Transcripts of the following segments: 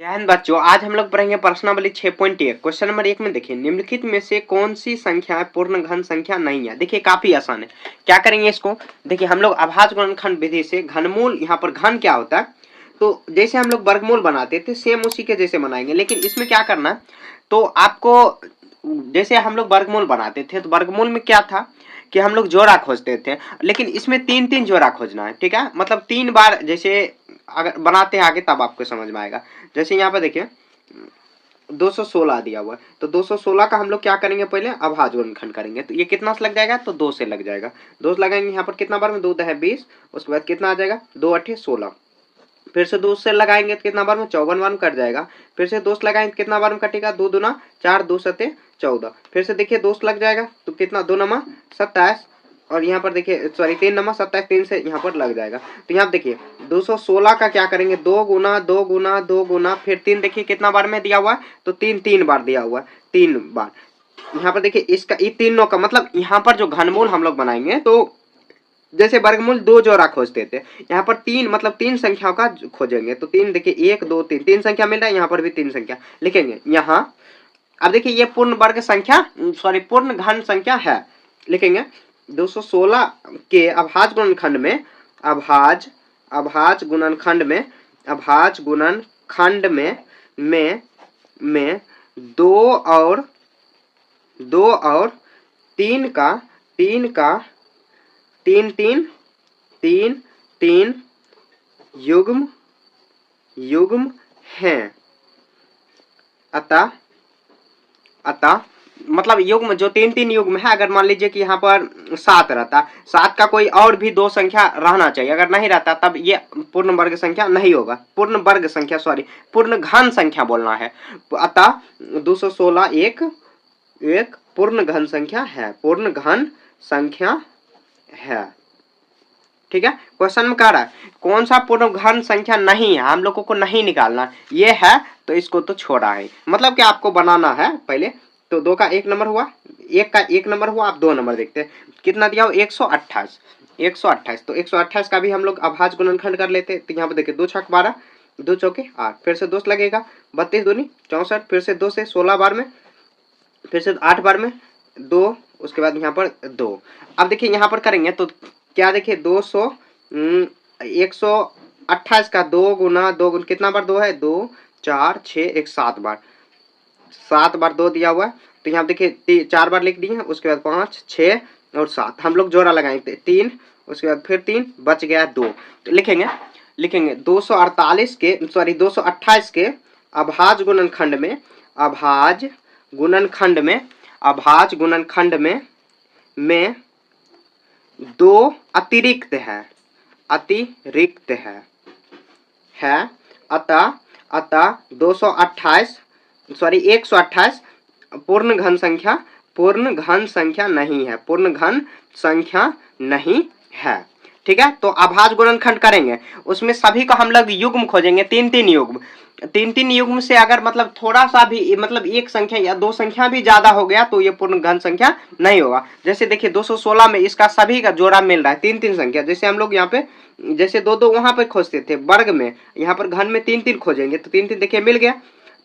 जय हिंद बच्चों, आज हम लोग पढ़ेंगे प्रश्नावली 6.1। क्वेश्चन नंबर 1 में देखिए, निम्नलिखित में से कौन सी संख्या पूर्ण घन संख्या नहीं है। देखिए काफी आसान है। क्या करेंगे इसको, देखिए हम लोग अभाज्य गुणनखंड विधि से घनमूल, यहाँ पर घन क्या होता है तो जैसे हम लोग वर्गमूल बनाते थे सेम उसी के जैसे बनाएंगे। लेकिन इसमें क्या करना है, तो आपको जैसे हम लोग वर्गमूल बनाते थे तो वर्गमूल में क्या था कि हम लोग जोड़ा खोजते थे, लेकिन इसमें तीन तीन जोड़ा खोजना है। ठीक है, मतलब 3 बार जैसे अगर बनाते हैं आगे तब आपको समझ में आएगा। जैसे यहाँ पे देखिए 216 दिया हुआ है, तो 216 का हम लोग क्या करेंगे, पहले अभाज्य गुणनखंड करेंगे। तो ये कितना से लग जाएगा, तो 2 से लग जाएगा। 2 से लगाएंगे, यहाँ पर कितना बार में 2 है 20, उसके बाद कितना आ जाएगा 2 8 16। फिर से 2 से लगाएंगे तो कितना बार में 54 बार में कट जाएगा। फिर से 2 से लगाएंगे तो कितना बार में कटेगा, 2 दूना 4, 2 सते 14। फिर से देखिए 2 से लग जाएगा तो कितना 2 नमा 27, और यहाँ पर देखिए सॉरी 3 नमा 27, 3 से यहाँ पर लग जाएगा। तो यहाँ देखिए 216 का क्या करेंगे, 2 गुना 2 गुना 2 गुना, फिर 3 देखिए कितना बार में दिया हुआ है, तो 3 3 बार दिया हुआ है, 3 बार। यहाँ पर देखिए इसका ये तीनों का मतलब यहाँ पर जो घनमूल हम लोग बनाएंगे तो जैसे वर्गमूल 2 जोड़ा खोजते थे, यहाँ पर 3 मतलब 3 संख्याओं का खोजेंगे। तो 3 देखिए 1 2 3 3 संख्या मिल रहा है, यहाँ पर भी 3 संख्या लिखेंगे यहाँ। अब देखिए ये पूर्ण वर्ग संख्या सॉरी पूर्ण घन संख्या है, लिखेंगे 216 के अभाज्य गुणनखंड में अभाज्य गुणनखंड में 2 और 3 का 3 युग्म हैं। अतः मतलब युग्म जो 3 युग्म है, अगर मान लीजिए कि यहाँ पर 7 रहता, 7 का कोई और भी 2 संख्या रहना चाहिए, अगर नहीं रहता तब ये पूर्ण वर्ग संख्या नहीं होगा। पूर्ण वर्ग संख्या सॉरी पूर्ण घन संख्या बोलना है। अतः 216 एक पूर्ण घन संख्या है, पूर्ण घन संख्या है। ठीक है, क्वेश्चन में कह रहा है कौन सा पूर्ण घन संख्या नहीं है, हम लोगों को नहीं निकालना। ये है तो इसको तो छोड़ा है, मतलब कि आपको बनाना है पहले। तो 2 का 1 नंबर हुआ, 1 का 1 नंबर हुआ। आप 2 नंबर देखते हैं कितना दिया हो, 128। तो 128 का भी हम लोग अभाज्य गुणनखंड कर लेते हैं। तो यहाँ पे देखिए 2 छक 12, 2 चौके 8, फिर से 2 लगेगा 32 दूनी 64, फिर से 2 से 16 बार में, फिर से 8 बार में 2, उसके बाद यहाँ पर 2। अब देखिए यहाँ पर करेंगे तो क्या देखिए 128 का 2 गुना 2 गुना कितना बार 2 है, 2 4 6 1 7 बार, 7 बार 2 दिया हुआ है। तो यहाँ देखिए 4 बार लिख दिए हैं, उसके बाद 5 6 और 7 हम लोग जोड़ा लगाएंगे 3, उसके बाद फिर 3 बच गया 2। तो लिखेंगे 228 के अभाज्य गुणनखंड में 2 अतिरिक्त है अतः 128 पूर्ण घन संख्या नहीं है। ठीक है, तो अभाज्य गुणनखंड करेंगे, उसमें सभी को हम लोग युग्म खोजेंगे, 3 युग्म से अगर मतलब थोड़ा सा भी मतलब एक संख्या या 2 संख्या भी ज्यादा हो गया तो ये पूर्ण घन संख्या नहीं होगा। जैसे देखिए 216 में इसका सभी का जोड़ा मिल रहा है, 3 संख्या। जैसे हम लोग यहाँ पे जैसे 2 वहां पे खोजते थे वर्ग में, यहाँ पर घन में 3 खोजेंगे तो 3 देखिए मिल गया,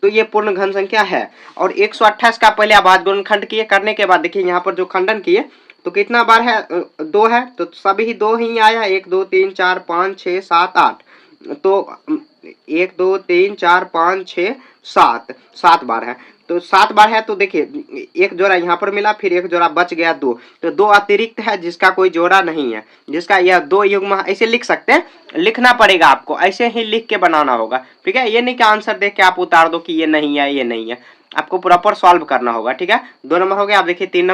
तो ये पूर्ण घन संख्या है। और 128 का पहले अभाज्य गुणनखंड किए, करने के बाद देखिए यहाँ पर जो खंडन किए तो कितना बार है, 2 है, तो सभी 2 ही आया, 1 2 3 4 5 6 7 8। तो 1 2 3 4 5 6 7 बार है, तो 7 बार है। तो देखिए एक जोड़ा यहाँ पर मिला, फिर एक जोड़ा बच गया 2, तो 2 अतिरिक्त है जिसका कोई जोड़ा नहीं है, जिसका यह 2 युग्म ऐसे लिख सकते हैं। लिखना पड़ेगा आपको, ऐसे ही लिख के बनाना होगा। ठीक है, ये नहीं कि आंसर देख के आप उतार दो कि ये नहीं है ये नहीं है, आपको प्रॉपर सॉल्व करना होगा। ठीक है, 2 नंबर हो गया। आप देखिए 3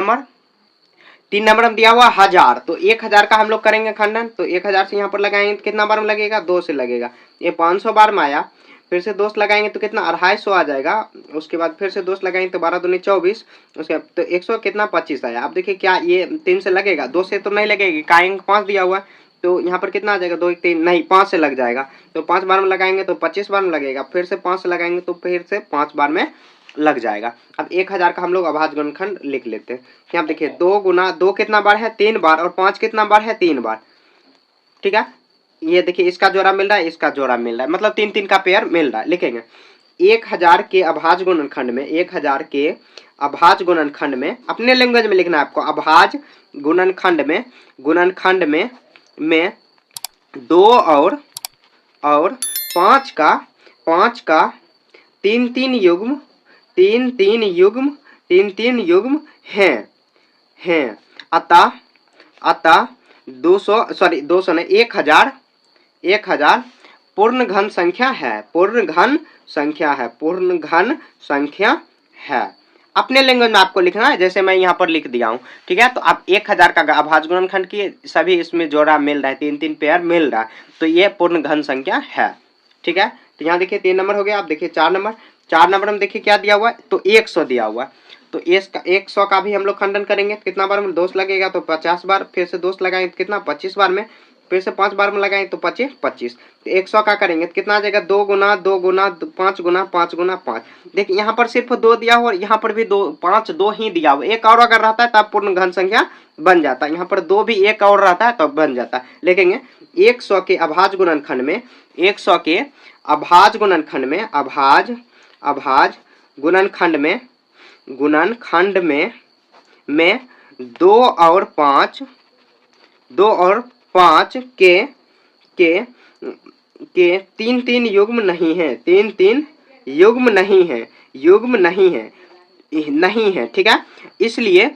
नंबर में दिया हुआ 1000, तो 1000 का हम लोग करेंगे खंडन। तो 1000 से यहाँ पर लगाएंगे तो कितना बार में लगेगा, 2 से लगेगा, ये 500 बार में आया। फिर से 2 से लगाएंगे तो कितना 250 आ जाएगा, उसके बाद फिर से 2 से लगाएंगे तो 12 दूनी 24, उसके बाद तो 100 कितना 25 आया। अब देखिए क्या ये 3 से लगेगा, 2 से तो नहीं लगेगी, काएंगे 5 दिया हुआ है, तो यहाँ पर कितना आ जाएगा, 2 1 3 नहीं 5 से लग जाएगा। तो 5 बार में लगाएंगे तो 25 बार में लगेगा, फिर से 5 से लगाएंगे तो फिर से 5 बार में लग जाएगा। अब 1000 का हम लोग अभाज्य गुणनखंड लिख लेते हैं। यहाँ देखिए 2 गुना 2 कितना बार है, 3 बार, और 5 कितना बार है, 3 बार। ठीक है, ये देखिए इसका जोड़ा मिल रहा है, इसका जोड़ा मिल रहा है, मतलब 3 का पेयर मिल रहा है। लिखेंगे 1000 के अभाज्य गुणनखंड में, 1000 के अभाज्य गुणनखंड में, अपने लैंग्वेज में लिखना है आपको, अभाज्य गुणनखंड में 2 और 5 का 3 युग्म हैं। अतः 200 ने 1000 पूर्ण घन संख्या है। अपने लैंग्वेज में आपको लिखना है, जैसे मैं यहाँ पर लिख दिया हूँ, ठीक है। तो आप 1000 का अभाज्य गुणनखंड की सभी इसमें जोड़ा मिल रहा है, 3 पेयर मिल रहा है, तो ये पूर्ण घन संख्या है, ठीक है। तो यहाँ देखिए 3 नंबर हो गया। आप देखिए 4 नंबर में देखिए क्या दिया हुआ है, तो 100 दिया हुआ है। तो 100 का भी हम लोग खंडन करेंगे, कितना बार में दोष लगेगा, तो 50 बार, फिर से दोष लगाएंगे तो कितना 25 बार में, फिर से 5 बार में लगाएंगे तो 25। तो 100 का करेंगे तो कितना आ जाएगा, 2 गुना 2 गुना 5 गुना 5 गुना 5। देखिए यहाँ पर सिर्फ 2 दिया हुआ और यहाँ पर भी 2 ही दिया हुआ। एक और अगर रहता है तब पूर्ण घन संख्या बन जाता है, यहाँ पर 2 भी एक और रहता है तब बन जाता है। लिखेंगे 100 के अभाज्य गुणनखंड में, 100 के अभाज्य गुणनखंड में 2 और 5 के 3 युग्म नहीं है, 3 युग्म नहीं है, ठीक है। इसलिए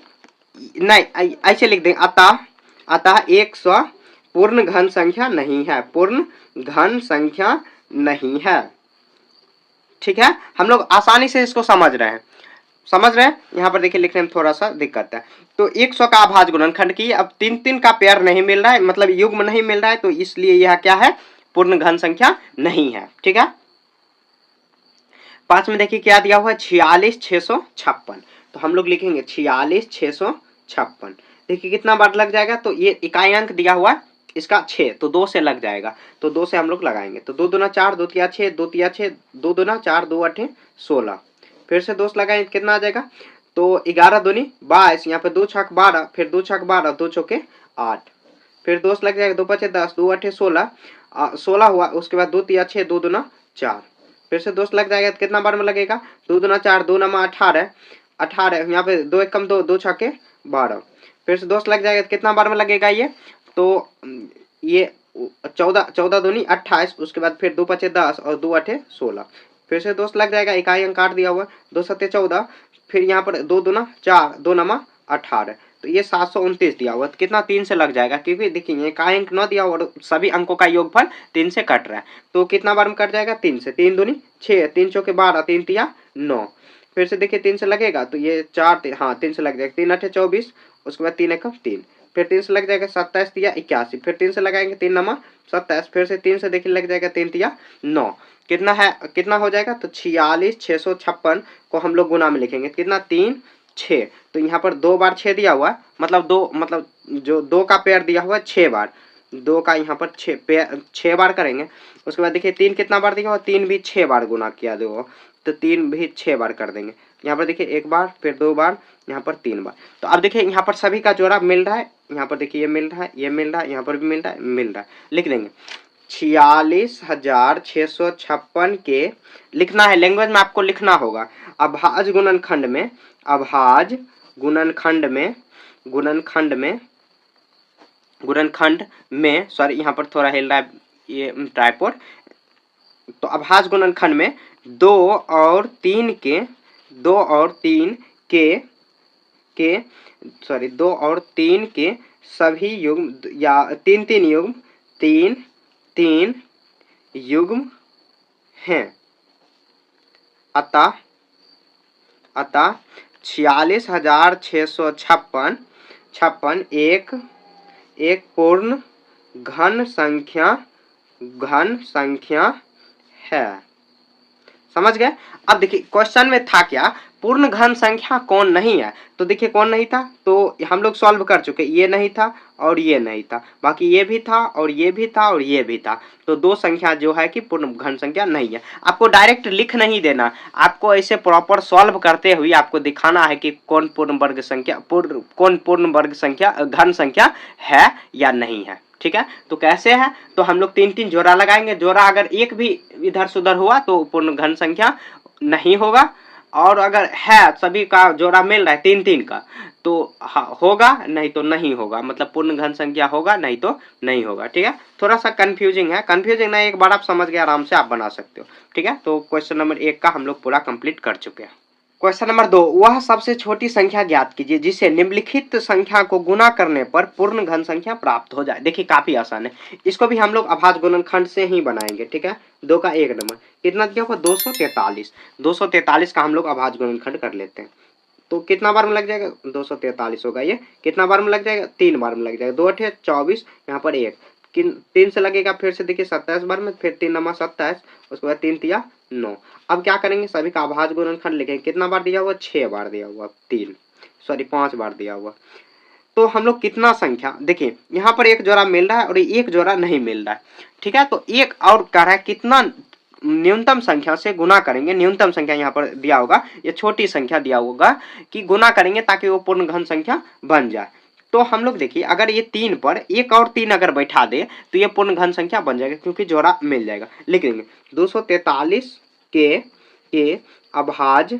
नहीं, ऐसे लिख देंगे, अतः 100 पूर्ण घन संख्या नहीं है, ठीक है। हम लोग आसानी से इसको समझ रहे हैं। यहाँ पर देखिए लिखने में थोड़ा सा दिक्कत है। तो 100 का अभाज्य गुणनखंड की अब 3 का पेयर नहीं मिल रहा है, मतलब युग्म नहीं मिल रहा है, तो इसलिए यह क्या है, पूर्ण घन संख्या नहीं है, ठीक है। 5 में देखिए क्या दिया हुआ है, 46656। तो हम लोग लिखेंगे 46656। देखिए कितना बार लग जाएगा, तो ये इकाई अंक दिया हुआ है इसका 6, तो 2 से लग जाएगा, तो 2 से हम लोग लगाएंगे। तो 2 दूना 4, 2 तिया 6, 2 तिया 6, 2 दूना 4, 2 8 16। फिर से 2 लगाएंगे कितना आ जाएगा, तो 11 दूनी 22, यहाँ पे 2 छक 12, फिर 2 छक 12, 2 चौके 8, फिर 2 लग जाएगा, 2 5 10, 2 8 16, 16 हुआ। उसके बाद 2 तिया 6, 2 दूना 4, फिर से 2 लग जाएगा, कितना बार में लगेगा, 2 दूना 4, 2 नमा 18, यहाँ पे 2 एकम 2, 2 छके 12, फिर से 2 लग जाएगा, कितना बार में लगेगा ये, तो ये 14 दूनी 28, उसके बाद फिर 2 5 10 और 2 8 16, फिर से 2 लग जाएगा, इकाई अंक काट दिया हुआ, 2 7 14, फिर यहाँ पर 2 दूना 4, 2 नमा 18, तो ये 729 दिया हुआ, तो कितना 3 से लग जाएगा, क्योंकि देखिए इकाई अंक न दिया हुआ और सभी अंकों का योगफल 3 से कट रहा है, तो कितना बार में कट जाएगा, 3 से। 3 दूनी 6, 3 चौके 12, 3 तिया 9, फिर से देखिए 3 से लगेगा, तो ये 4 हाँ 3 से लग जाएगा, 3 8 24, उसके बाद 3 एकम 3, फिर 3 से लग जाएगा 27 तिया 81, फिर 3 से लगाएंगे 3 नमा 27, फिर से 3 से देखिए लग जाएगा 3 तिया 9, कितना है, कितना हो जाएगा, तो 46656 को हम लोग गुना में लिखेंगे, कितना 3 6, तो यहाँ पर 2 बार 6 दिया हुआ है, मतलब जो 2 का पेयर दिया हुआ है 6 बार, 2 का यहाँ पर 6 बार करेंगे। उसके बाद देखिए 3 कितना बार दिया हुआ, 3 भी 6 बार गुना किया दो, तो 3 भी 6 बार कर देंगे। यहाँ पर देखिए 1 बार, फिर 2 बार, यहाँ पर 3 बार। तो अब देखिए यहाँ पर सभी का जोड़ा मिल रहा है, यहाँ पर देखिए ये मिल रहा है, ये मिल रहा है, यहाँ पर भी मिल रहा है, लिख देंगे 46656 के लिखना है, लैंग्वेज में आपको लिखना होगा। अभाज्य गुणनखंड में सॉरी यहाँ पर थोड़ा हिल रहा है ये ट्राइपॉड। तो अभाज्य गुणनखंड में 2 और 3 के सभी युग्म या 3 युग्म हैं। अतः 46656 एक पूर्ण घन संख्या है। समझ गए। अब देखिए क्वेश्चन में था क्या, पूर्ण घन संख्या कौन नहीं है, तो देखिए कौन नहीं था, तो हम लोग सॉल्व कर चुके, ये नहीं था और ये नहीं था, बाकी ये भी था और ये भी था और ये भी था, तो 2 संख्या जो है कि पूर्ण घन संख्या नहीं है। आपको डायरेक्ट लिख नहीं देना, आपको ऐसे प्रॉपर सॉल्व करते हुए आपको दिखाना है कि कौन पूर्ण घन संख्या है या नहीं है। ठीक है, तो कैसे है, तो हम लोग 3-3 जोड़ा लगाएंगे। जोड़ा अगर एक भी इधर से उधर हुआ तो पूर्ण घन संख्या नहीं होगा, और अगर है सभी का जोड़ा मिल रहा है 3-3 का तो होगा, नहीं तो नहीं होगा, मतलब पूर्ण घन संख्या होगा नहीं तो नहीं होगा। ठीक है, थोड़ा सा कंफ्यूजिंग है, कंफ्यूजिंग नहीं, एक बार आप समझ गए आराम से आप बना सकते हो। ठीक है, तो क्वेश्चन नंबर 1 का हम लोग पूरा कंप्लीट कर चुके हैं। क्वेश्चन नंबर 2, वह सबसे छोटी संख्या ज्ञात कीजिए जिसे निम्नलिखित संख्या को गुना करने पर पूर्ण घन संख्या प्राप्त हो जाए। देखिए काफी आसान है, इसको भी हम लोग अभाज्य गुणनखंड से ही बनाएंगे। ठीक है, 2 का 1 नंबर कितना दिया हुआ 243, 243 का हम लोग अभाज्य गुणनखंड कर लेते हैं। तो कितना बार में लग जाएगा 243 होगा, ये कितना बार में लग जाएगा 3 बार में लग जाएगा, 2 8 24, यहाँ पर 1 3 से लगेगा, फिर से देखिए 27 बार में, फिर 3 नंबर 27, उसके बाद 3 तिया 9। अब क्या करेंगे, सभी का अभाज्य गुणनखंड लिखेंगे। कितना बार दिया हुआ 6 बार दिया हुआ, 5 बार दिया हुआ। तो हम लोग कितना संख्या, देखिए यहाँ पर एक जोड़ा मिल रहा है और एक जोड़ा नहीं मिल रहा है। ठीक है, तो एक और कह रहा है कितना न्यूनतम संख्या से गुना करेंगे। न्यूनतम संख्या यहाँ पर दिया होगा, ये छोटी संख्या दिया होगा कि गुना करेंगे ताकि वो पूर्ण घन संख्या बन जाए। तो हम लोग देखिए अगर ये 3 पर एक और 3 अगर बैठा दे तो ये पूर्ण घन संख्या बन जाएगा, क्योंकि जोड़ा मिल जाएगा। लिख देंगे 243 के अभाज्य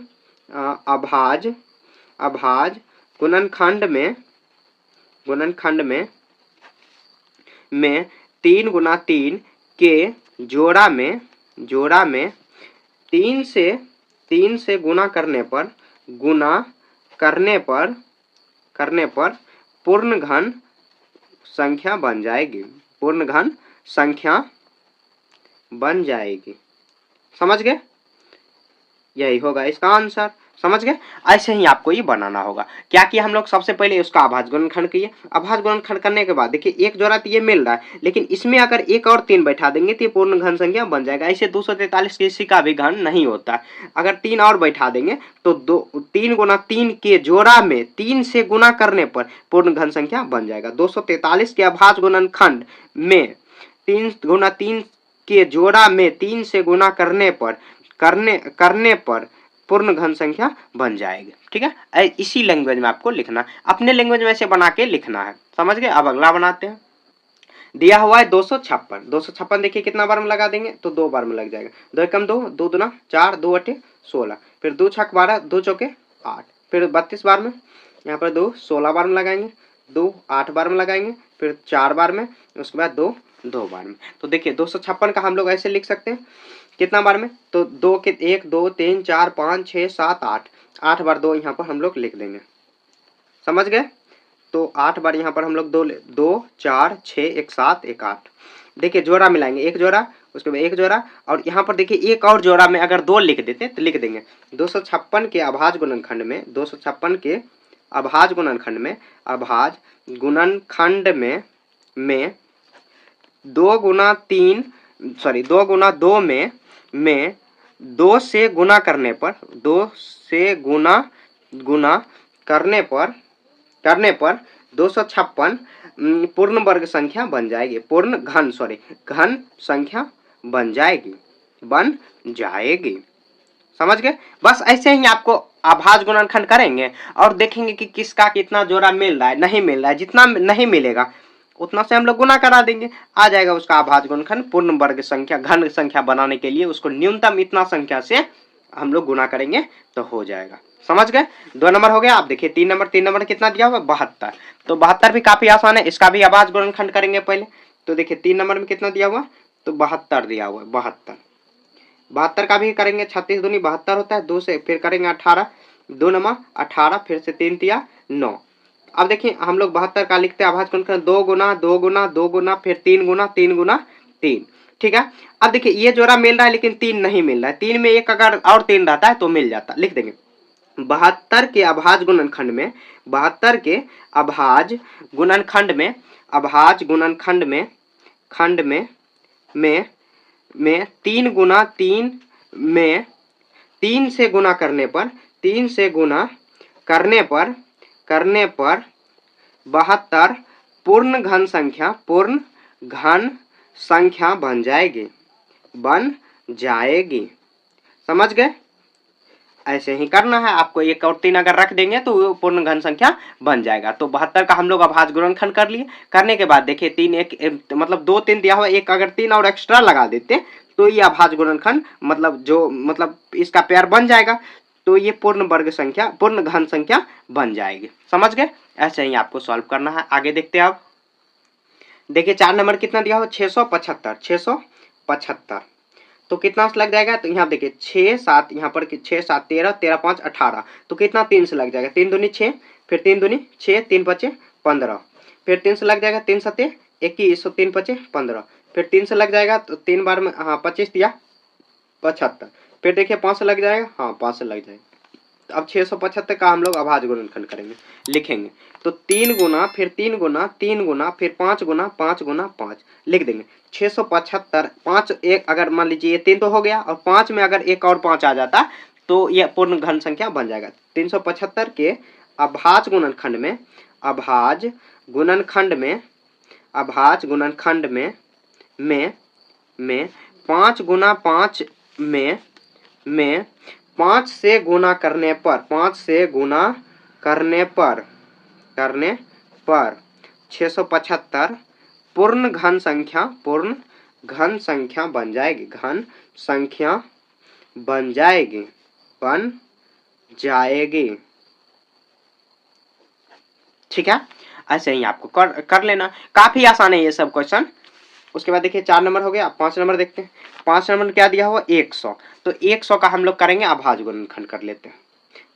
गुणनखंड में 3 गुना 3 के जोड़ा में 3 से गुना करने पर पूर्ण घन संख्या बन जाएगी, पूर्ण घन संख्या बन जाएगी। समझ गए, यही होगा इसका आंसर। समझ गए, ऐसे ही आपको ये बनाना होगा। क्या किया हम लोग, सबसे पहले उसका अभाज्य गुणनखंड किए। अभाज्य गुणनखंड करने के बाद देखिए एक जोड़ा तो ये मिल रहा है, लेकिन इसमें अगर एक और 3 बैठा देंगे तो ये पूर्ण घन संख्या बन जाएगा। ऐसे 243 किसी का भी घन नहीं होता, अगर 3 और बैठा देंगे तो 3 गुना 3 के जोड़ा में 3 से गुना करने पर पूर्ण घन संख्या बन जाएगा। 243 के अभाज्य गुणनखंड में 3 गुना 3 के जोड़ा में 3 से गुना करने पर पूर्ण घन संख्या बन जाएगी। ठीक है, इसी लैंग्वेज में आपको लिखना, अपने लैंग्वेज में ऐसे बना के लिखना है। समझ गए, अब अगला बनाते हैं। दिया हुआ है 256 देखिए कितना बार में लगा देंगे तो 2 बार में लग जाएगा। 2 एकम 2, 2 दूना 4, 2 अठे 16, फिर 2 छक 12, 2 चौके 8, फिर 32 बार में, यहाँ पर 2 16 बार में लगाएंगे, 2 8 बार में लगाएंगे, फिर 4 बार में, उसके बाद 2 बार में। तो देखिए 256 का हम लोग ऐसे लिख सकते हैं कितना बार में, तो 2 के 1 2 3 4 5 6 7 8 बार 2 यहाँ पर हम लोग लिख देंगे। समझ गए, तो 8 बार यहाँ पर हम लोग 2 4 6 1 7 1 8। देखिए जोड़ा मिलाएंगे, एक जोड़ा उसके बाद एक जोड़ा, और यहाँ पर देखिए एक और जोड़ा में अगर 2 लिख देते तो लिख देंगे 256 के अभाज्य गुणनखंड में, 256 के अभाज्य गुणनखंड में 2 गुना 2 में 2 से गुना करने पर 256 पूर्ण वर्ग संख्या बन जाएगी, घन संख्या बन जाएगी। समझ गए, बस ऐसे ही आपको अभाज्य गुणनखंड करेंगे और देखेंगे कि किसका कितना जोड़ा मिल रहा है, नहीं मिल रहा है। जितना नहीं मिलेगा उतना से हम लोग गुना करा देंगे, आ जाएगा उसका अभाज्य गुणनखंड। पूर्ण वर्ग संख्या घन संख्या बनाने के लिए उसको न्यूनतम इतना संख्या से हम लोग गुना करेंगे तो हो जाएगा। समझ गए, 2 नंबर हो गया। आप देखिए 3 नंबर कितना दिया हुआ 72, तो 72 भी काफी आसान है, इसका भी अभाज्य गुणनखंड करेंगे पहले। तो देखिए 3 नंबर में कितना दिया हुआ, तो 72 दिया हुआ है, 72 का भी करेंगे, 36 दूनी 72 होता है, 2 से फिर करेंगे 18, 2 नंबर 18, फिर से 3 तिया 9। अब देखिए हम लोग 72 का लिखते हैं अभाज्य गुणनखंड 2 गुना, फिर 3 गुना 3। ठीक है, अब देखिए ये जोड़ा मिल रहा है लेकिन 3 नहीं मिल रहा है, 3 में एक अगर और 3 रहता है तो मिल जाता। लिख देंगे 72 के अभाज्य गुणनखंड में 72 के अभाज्य गुणनखंड में 3 गुना 3 में 3 से गुना करने पर 72 पूर्ण घन संख्या बन जाएगी। समझ गए, ऐसे ही करना है आपको। 1 और 3 अगर रख देंगे तो वो पूर्ण घन संख्या बन जाएगा। तो 72 का हम लोग अभाज्य गुणनखंड कर लिए। करने के बाद देखिए 3 मतलब 2 3 दिया हुआ, एक अगर 3 और एक्स्ट्रा लगा देते तो ये अभाज्य गुणनखंड मतलब इसका पेयर बन जाएगा। तो ये पूर्ण वर्ग संख्या, पूर्ण घन संख्या बन जाएगी। समझ गए? ऐसे ही आपको सॉल्व करना है। आगे देखते हैं आप। देखिए 4 नंबर कितना दिया हो, 675। 675 तो कितना से लग जाएगा, तो यहाँ देखिए 6 7, यहाँ पर 6 7 13, 13 5 18, तो कितना 3 से लग जाएगा, 3 दूनी 6, फिर 3 दूनी 6, 3 5 15, फिर 3 से लग जाएगा, 3 7 21, 3 5 15, फिर 3 से लग जाएगा तो 3 बार में, हाँ 25 दिया 75, फिर देखिए 5 से लग जाएगा, हाँ 5 से लग जाएगा। अब 675 का हम लोग अभाज्य गुणनखंड करेंगे, लिखेंगे तो 3 गुना, फिर 3 गुना, 3 गुना, फिर 5 गुना, 5 गुना 5 लिख देंगे। 675 5 1, अगर मान लीजिए ये 3 तो हो गया, और 5 में अगर 1 और 5 आ जाता तो ये पूर्ण घन संख्या बन जाएगा। 375 के अभाज्य गुणनखंड में, अभाज्य गुणनखंड में, अभाज्य गुणनखंड में 5 गुना 5 में 5 से गुना करने पर, 5 से गुना करने पर 675 पूर्ण घन संख्या, पूर्ण घन संख्या बन जाएगी, घन संख्या बन जाएगी, बन जाएगी। ठीक है, ऐसे ही आपको कर लेना। काफी आसान है ये सब क्वेश्चन। उसके बाद देखिए 4 नंबर हो गया। 5 नंबर देखते हैं। 5 नंबर क्या दिया हुआ, 100। तो 100 का हम लोग करेंगे अभाज्य गुणनखंड कर लेते हैं।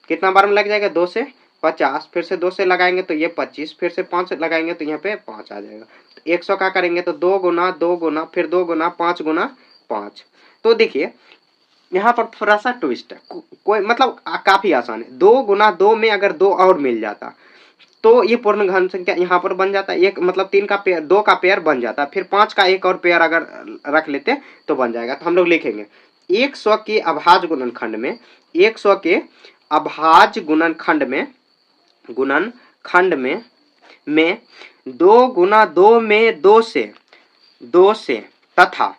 कितना बार में लग जाएगा, 2 से 50, फिर से 2 से लगाएंगे तो ये 25, फिर से 5 से लगाएंगे तो यहाँ पे 5 आ जाएगा। तो 100 का करेंगे तो 2 गुना 2 गुना, फिर 2 गुना 5 गुना 5। तो देखिए यहाँ पर थोड़ा सा ट्विस्ट है, कोई मतलब काफी आसान है। 2 गुना 2 में अगर 2 और मिल जाता तो ये पूर्ण घन संख्या यहाँ पर बन जाता है। एक मतलब 3 का पेयर, 2 का पेयर बन जाता, फिर 5 का एक और पेयर अगर रख लेते तो बन जाएगा। तो हम लोग लिखेंगे 100 के अभाज्य गुणनखंड में, 100 के अभाज्य गुणनखंड में 2 गुना 2 में 2 से तथा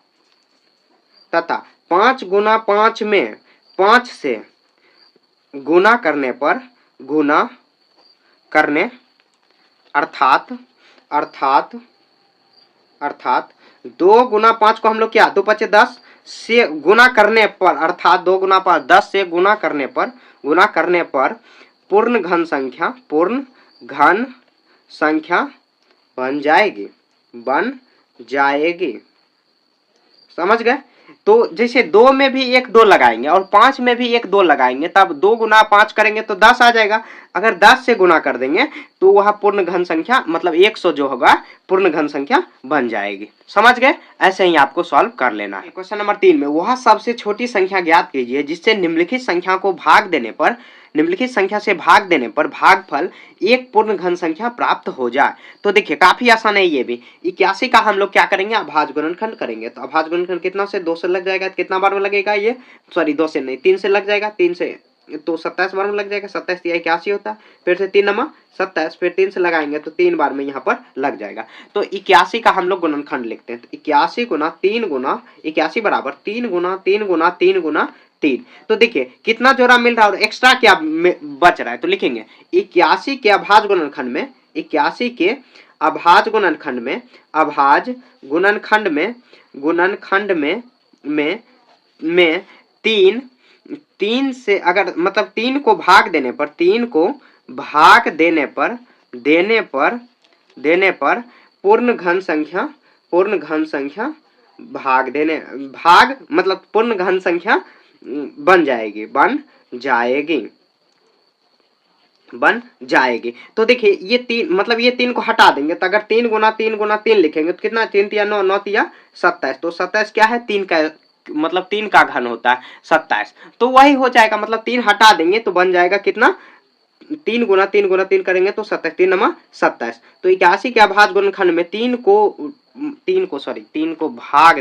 5 गुना 5 में 5 से गुना करने पर, गुना करने अर्थात 2 गुना 5 को हम लोग क्या, 2 5 10 से गुना करने पर, अर्थात 2 गुना 5 10 से गुना करने पर पूर्ण घन संख्या बन जाएगी। समझ गए? तो जैसे 2 में भी 1 2 लगाएंगे और 5 में भी 1 2 लगाएंगे, तब 2 गुना 5 करेंगे तो 10 आ जाएगा। अगर 10 से गुना कर देंगे तो वह पूर्ण घन संख्या मतलब 100 जो होगा पूर्ण घन संख्या बन जाएगी। समझ गए? ऐसे ही आपको सॉल्व कर लेना है। क्वेश्चन नंबर 3 में वह सबसे छोटी संख्या ज्ञात कीजिए जिससे निम्नलिखित संख्या को भाग देने पर, निम्नलिखित संख्या से भाग देने पर भागफल एक पूर्ण घन संख्या प्राप्त हो जाए। तो देखिए काफी आसान है ये भी। 81 का हम लोग क्या करेंगे, अभाज्य गुणनखंड करेंगे। तो अभाज्य गुणनखंड कितना से, 2 से लग जाएगा। कितना बार में लगेगा ये, सॉरी 2 से नहीं 3 से लग जाएगा। 3 से तो 27 बार में लग जाएगा। 27 या 81 होता है, फिर से 3 नमा 27, फिर 3 से लगाएंगे तो 3 बार में यहाँ पर लग जाएगा। तो 81 का हम लोग गुणनखंड लिखते हैं। तो 81 गुना 3 गुना 81 बराबर 3 गुना 3 गुना 3 गुना 3। तो देखिए कितना जोड़ा मिल रहा है और एक्स्ट्रा क्या बच रहा है। तो लिखेंगे 81 के अभाज्य गुणनखंड में, 81 के अभाज्य गुणनखंड में, अभाज्य गुणनखंड में 3 से अगर मतलब 3 को भाग देने पर, 3 को भाग देने पर पूर्ण घन संख्या भाग मतलब पूर्ण घन संख्या बन जाएगी। तो देखिए ये 3 मतलब ये 3 को हटा देंगे तो अगर 3 गुना 3 गुना 3 लिखेंगे तो कितना, 3 तिया 9, 9 तिया 27। तो 27 क्या है, 3 का मतलब 3 का घन होता है 27। तो वही हो जाएगा, मतलब 3 हटा देंगे तो बन जाएगा कितना, 3 गुना 3 गुना 3 करेंगे तो 27, 3 नमा 27। तो 81 के अभाज्य गुणनखंड में 3 को भाग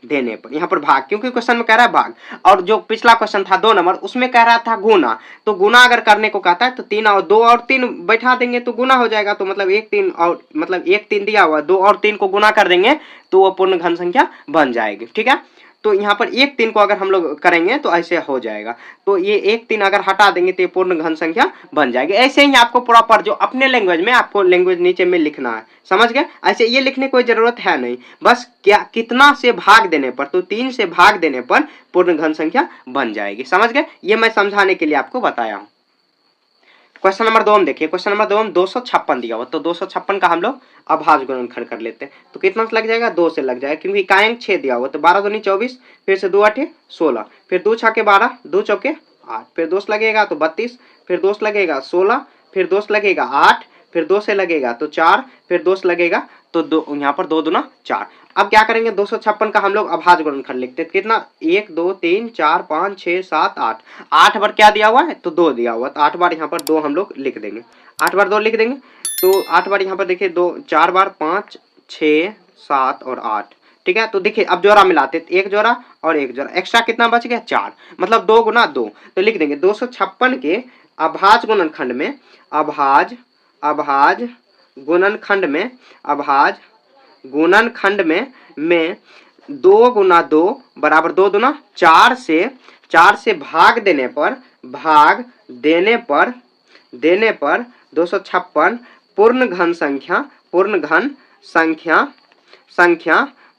देने पर यहाँ पर भाग, क्योंकि क्वेश्चन में कह रहा है भाग, और जो पिछला क्वेश्चन था 2 नंबर उसमें कह रहा था गुना। तो गुना अगर करने को कहता है तो 3 और 2 और 3 बैठा देंगे तो गुना हो जाएगा। तो मतलब 1 3 और मतलब 1 3 दिया हुआ, 2 और 3 को गुना कर देंगे तो वो पूर्ण घन संख्या बन जाएगी। ठीक है, तो यहाँ पर 1 3 को अगर हम लोग करेंगे तो ऐसे हो जाएगा। तो ये 1 3 अगर हटा देंगे तो ये पूर्ण घन संख्या बन जाएगी। ऐसे ही आपको प्रॉपर जो अपने लैंग्वेज में आपको लैंग्वेज नीचे में लिखना है, समझ गए। ऐसे ये लिखने की कोई जरूरत है नहीं, बस क्या कितना से भाग देने पर, तो 3 से भाग देने पर पूर्ण घन संख्या बन जाएगी, समझ गए। ये मैं समझाने के लिए आपको बताया हूं। क्वेश्चन नंबर 2 में देखिए, क्वेश्चन नंबर 2 में 256 दिया हुआ, तो 256 का हम लोग अभाज्य गुणनखंड कर लेते हैं। तो कितना से लग जाएगा, 2 से लग जाएगा, क्योंकि इकाइंक 6 दिया हुआ, तो 12 दूनी 24, फिर से 2 8 16, फिर 2 छके 12, 2 चौके 8, फिर 2 से लगेगा तो 32, फिर 2 से लगेगा 16, फिर 2 से लगेगा 8, फिर 2 से लगेगा तो 4, फिर 2 से लगेगा तो 2, यहाँ पर 2 दूना 4। अब क्या करेंगे, 256 का हम लोग अभाज्य गुणनखंड लिखते हैं। कितना, 1 2 3 4 5 6 7 8, 8 बार क्या दिया हुआ है, तो 2 दिया हुआ, तो 8 बार यहाँ पर 2 हम लोग लिख देंगे, 8 बार 2 लिख देंगे। तो 8 बार यहाँ पर देखिए 2 4 बार 5 6 7 और 8, ठीक है। तो देखिए अब जोड़ा मिलाते, एक जोड़ा और एक जोड़ा, एक्स्ट्रा कितना बच गया, 4, मतलब 2 गुना 2, तो लिख देंगे 256 के अभाज्य गुणनखंड में, अभाज्य गुणनखंड में, अभाज्य गुणनखंड में 2 गुना 2 बराबर 2 दूना 4 से भाग देने पर 256 पूर्ण घन संख्या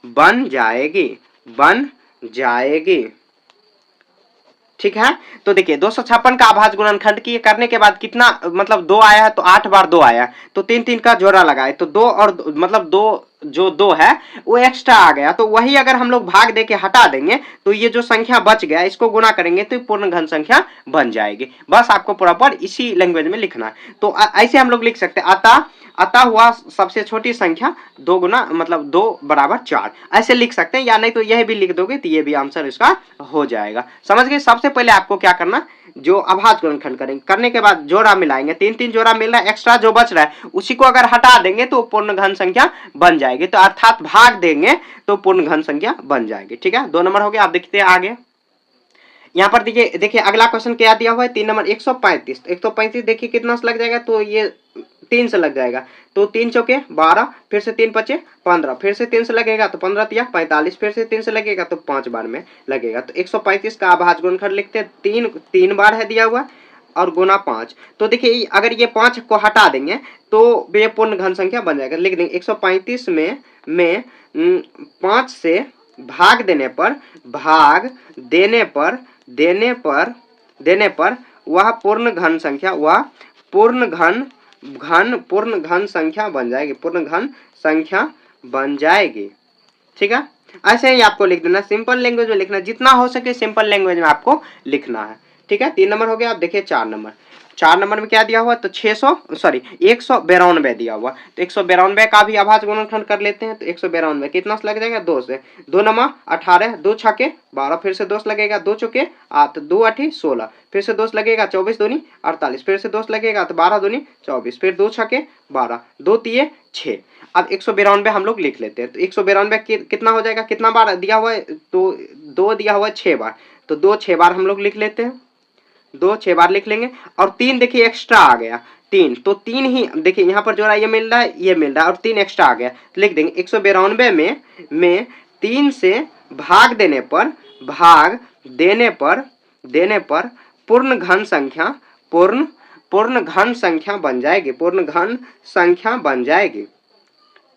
बन जाएगी, ठीक है। तो देखिए 256 का अभाज्य गुणनखंड की करने के बाद कितना, मतलब 2 आया है, तो 8 बार 2 आया, तो 3 3 का जोड़ा लगाए, तो 2 और मतलब 2 जो 2 है वो एक्स्ट्रा आ गया, तो वही अगर हम लोग भाग दे के हटा देंगे तो ये जो संख्या बच गया इसको गुना करेंगे तो पूर्ण घन संख्या बन जाएगी। बस आपको प्रॉपर इसी लैंग्वेज में लिखना है। तो ऐसे हम लोग लिख सकते हैं, अतः हुआ सबसे छोटी संख्या 2 गुना मतलब 2 बराबर 4, ऐसे लिख सकते हैं, या नहीं तो यह भी लिख दोगे तो ये भी आंसर इसका हो जाएगा, समझ गए। सबसे पहले आपको क्या करना, जो अभाज्य गुणनखंड करेंगे, करने के बाद जोड़ा मिलाएंगे, 3 3 जोड़ा मिल रहा है, एक्स्ट्रा जो बच रहा है उसी को अगर हटा देंगे तो पूर्ण घन संख्या बन जाएगी, तो अर्थात भाग देंगे तो पूर्ण घन संख्या बन जाएगी, ठीक है। 2 नंबर हो गया। आप देखते हैं आगे, यहाँ पर देखिए अगला क्वेश्चन क्या दिया हुआ है, 3 नंबर 135, 135 देखिए कितना से लग जाएगा, तो ये 3 से लग जाएगा, तो 3 चौके 12, फिर से 3 पचे 15, फिर से 3 से लगेगा तो 15 तिया 45, फिर से 3 से लगेगा तो 5 बार में लगेगा। तो 135 का अभाज्य गुणनखंड लिखते हैं, 3 बार है दिया हुआ और गुना 5, तो देखिए अगर ये 5 को हटा देंगे तो ये पूर्ण घन संख्या बन जाएगा। लिख देंगे 135 में 5 से भाग देने पर वह पूर्ण घन संख्या बन जाएगी, ठीक है। ऐसे ही आपको लिख देना, सिंपल लैंग्वेज में लिखना, जितना हो सके सिंपल लैंग्वेज में आपको लिखना है, ठीक है। 3 नंबर हो गया। आप देखिए 4 नंबर में क्या दिया हुआ, तो 192 दिया हुआ, तो 192 का भी अभाज्य गुणनखंड कर लेते हैं। तो 192 कितना से लग जाएगा, 2 से, 2 नमा 18, 2 छके 12, फिर से 2 से लगेगा, 2 चौके 8, 2 8 16, फिर से 2 से लगेगा, 24 दूनी 48, फिर से 2 से लगेगा तो 12 दूनी 24, फिर 2 छके 12, 2 तिये 6। अब 192 हम लोग लिख लेते हैं, तो 192 कितना हो जाएगा, कितना बार दिया हुआ है, तो 2 दिया हुआ है 6 बार, तो 2 6 बार हम लोग लिख लेते हैं, 2 6 बार लिख लेंगे। और 3 देखिए एक्स्ट्रा आ गया, 3, तो 3 ही देखिए यहाँ पर जो है ये मिल रहा है, ये मिल रहा है, और 3 एक्स्ट्रा आ गया, तो लिख देंगे 192 में 3 से भाग देने पर पूर्ण घन संख्या बन जाएगी,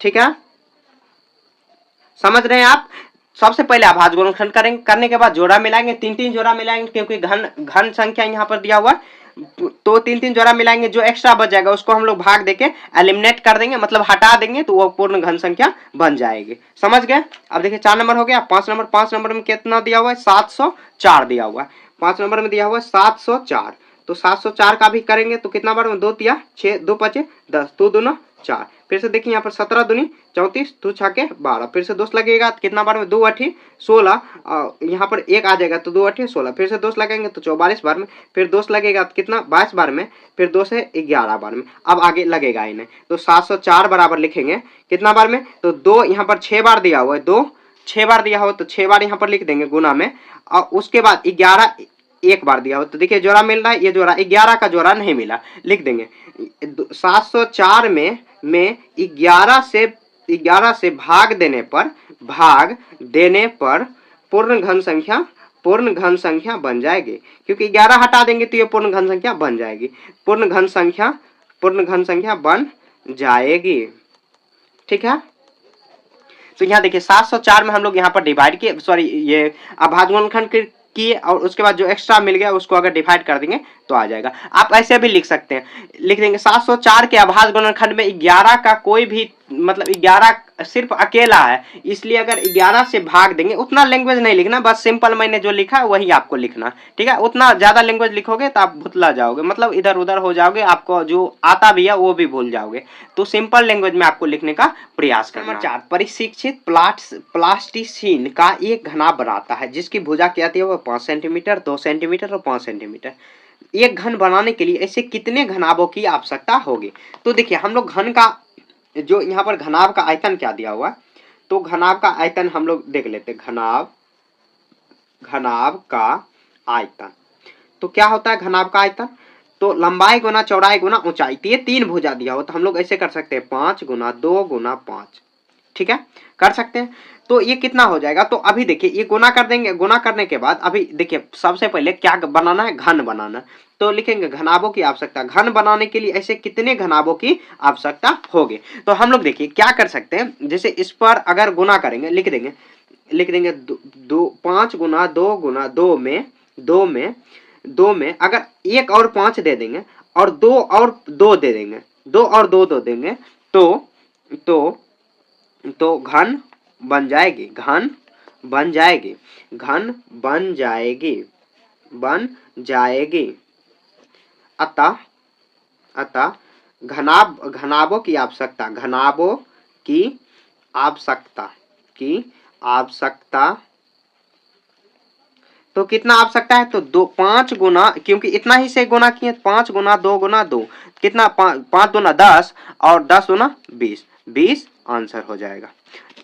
ठीक है। समझ रहे हैं आप। सबसे पहले अभाज्य गुणनखंड करेंगे, करने के बाद जोड़ा मिलाएंगे, 3 3 जोड़ा मिलाएंगे, क्योंकि घन संख्या यहाँ पर दिया हुआ, तो 3 3 जोड़ा मिलाएंगे, जो एक्स्ट्रा बच जाएगा उसको हम लोग भाग देके एलिमिनेट कर देंगे, मतलब हटा देंगे, तो वो पूर्ण घन संख्या बन जाएगी, समझ गए। अब देखिए 4 नंबर हो गया। 5 नंबर में कितना दिया हुआ है, 704 दिया हुआ है, 5 नंबर में दिया हुआ है 704, तो 704 का भी करेंगे तो कितना बार में, 2 तिया 6, 2 पचे 10, 2 दूना 4, फिर से देखिए यहाँ पर 17 दूनी 34, 2 छके 12, फिर से 2 लगेगा तो कितना बार में, 2 8 16, यहाँ पर 1 आ जाएगा तो 2 8 16, फिर से 2 लगेंगे तो 44 बार में, फिर 2 लगेगा तो कितना 22 बार में, फिर 2 से 11 बार में, अब आगे लगेगा ही नहीं, तो 704 बराबर लिखेंगे कितना बार में, तो 2 यहाँ पर 6 बार दिया हुआ है, 2 6 बार दिया हुआ तो 6 बार यहाँ पर लिख देंगे गुना में, और उसके बाद 11 1 बार दिया हो, तो देखिए जोड़ा मिल रहा है, ये जोड़ा 11 का जोड़ा नहीं मिला, लिख देंगे 704 में 11 से भाग देने पर पूर्ण घन संख्या बन जाएगी, क्योंकि 11 हटा देंगे तो ये पूर्ण घन संख्या बन जाएगी, पूर्ण घन संख्या बन जाएगी। ठीक है, तो यहाँ देखिए 704 में हम लोग यहाँ पर डिवाइड किए, सॉरी ये अभाज्य गुणनखंड किए और उसके बाद जो एक्स्ट्रा मिल गया उसको अगर डिवाइड कर देंगे तो आ जाएगा। आप ऐसे भी लिख सकते हैं, लिख देंगे 704 के अभाज्य गुणनखंड में 11 का कोई भी मतलब 11 सिर्फ अकेला है, इसलिए अगर 11 से भाग देंगे, उतना लैंग्वेज नहीं लिखना, बस सिंपल मैंने जो लिखा है वही आपको लिखना। ठीक है, उतना ज्यादा लैंग्वेज लिखोगे तो आप भुतला जाओगे, मतलब इधर उधर हो जाओगे, आपको जो आता भी है वो भी भूल जाओगे। तो सिंपल लैंग्वेज में आपको लिखने का प्रयास करना। नंबर 4, परिशिक्षित प्लास्टिसिन का एक घना बनाता है जिसकी भुजा क्या आती है वो 5 सेंटीमीटर, 2 सेंटीमीटर और 5 सेंटीमीटर। एक घन बनाने के लिए ऐसे कितने घनाभों की आवश्यकता होगी? तो देखिए हम लोग घन का जो यहाँ पर घनाभ का आयतन क्या दिया हुआ, तो घनाभ का आयतन हम लोग देख लेते हैं। घनाभ का आयतन तो क्या होता है? घनाभ का आयतन तो लंबाई गुना चौड़ाई गुना ऊंचाई, तो ये 3 भुजा दिया हो तो हम लोग ऐसे कर सकते हैं 5 गुना 2 गुना 5। ठीक है, कर सकते हैं। तो ये कितना हो जाएगा? तो अभी देखिए ये गुना कर देंगे, गुना करने के बाद अभी देखिए सबसे पहले क्या बनाना है? घन बनाना। तो लिखेंगे घनाभों की आवश्यकता, घन बनाने के लिए ऐसे कितने घनाभों की आवश्यकता होगी? तो हम लोग देखिए क्या कर सकते हैं, जैसे इस पर अगर गुना करेंगे लिख देंगे 5 गुना 2 गुना 2 में अगर 1 और 5 दे देंगे और 2 और 2 दे देंगे, 2 और 2 दे देंगे तो घन बन जाएगी, अतः घनाभों की आवश्यकता तो कितना आवश्यकता है? तो 5 गुना, क्योंकि इतना ही से गुना किए, 5 गुना 2 गुना 2 कितना? 5 गुना 10 और 10 गुना 20 आंसर हो जाएगा।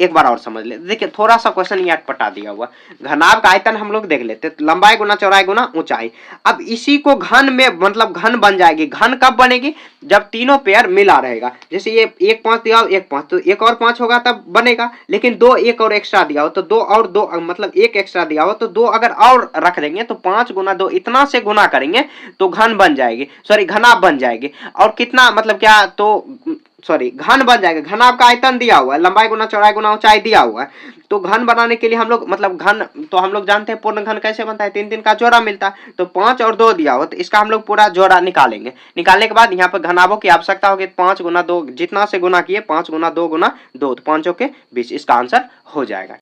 एक बार और समझ ले, देखिए थोड़ा सा क्वेश्चन ये अटपटा दिया हुआ। घनाभ का आयतन हम लोग देख लेते, लंबाई गुना चौड़ाई गुना ऊंचाई। अब इसी को घन में मतलब घन बन जाएगी। घन कब बनेगी? जब तीनों पेयर मिला रहेगा। जैसे ये 1 5 दिया हो, 1 5 तो 1 और 5 होगा तब बनेगा, लेकिन 2 1 और एक्स्ट्रा दिया हो तो 2 और 2 मतलब 1 एक्स्ट्रा दिया हो तो 2 अगर और रख देंगे तो 5 गुना 2 इतना से गुना करेंगे तो घन बन जाएगी, सॉरी घनाभ बन जाएगी। और कितना मतलब क्या? तो सॉरी घन बन जाएगा। घनाभ का आयतन दिया हुआ है, लंबाई गुना चौड़ाई गुना ऊंचाई दिया हुआ है, तो घन बनाने के लिए हम लोग मतलब घन तो हम लोग जानते हैं पूर्ण घन कैसे बनता है, 3 का जोड़ा मिलता है। तो 5 और 2 दिया हो तो इसका हम लोग पूरा जोड़ा निकालेंगे। निकालने के बाद यहाँ पर घनाभों की आवश्यकता होगी 5 गुना 2, जितना से गुना किए 5 गुना 2 गुना 2 तो 5 के 20, इसका आंसर हो जाएगा।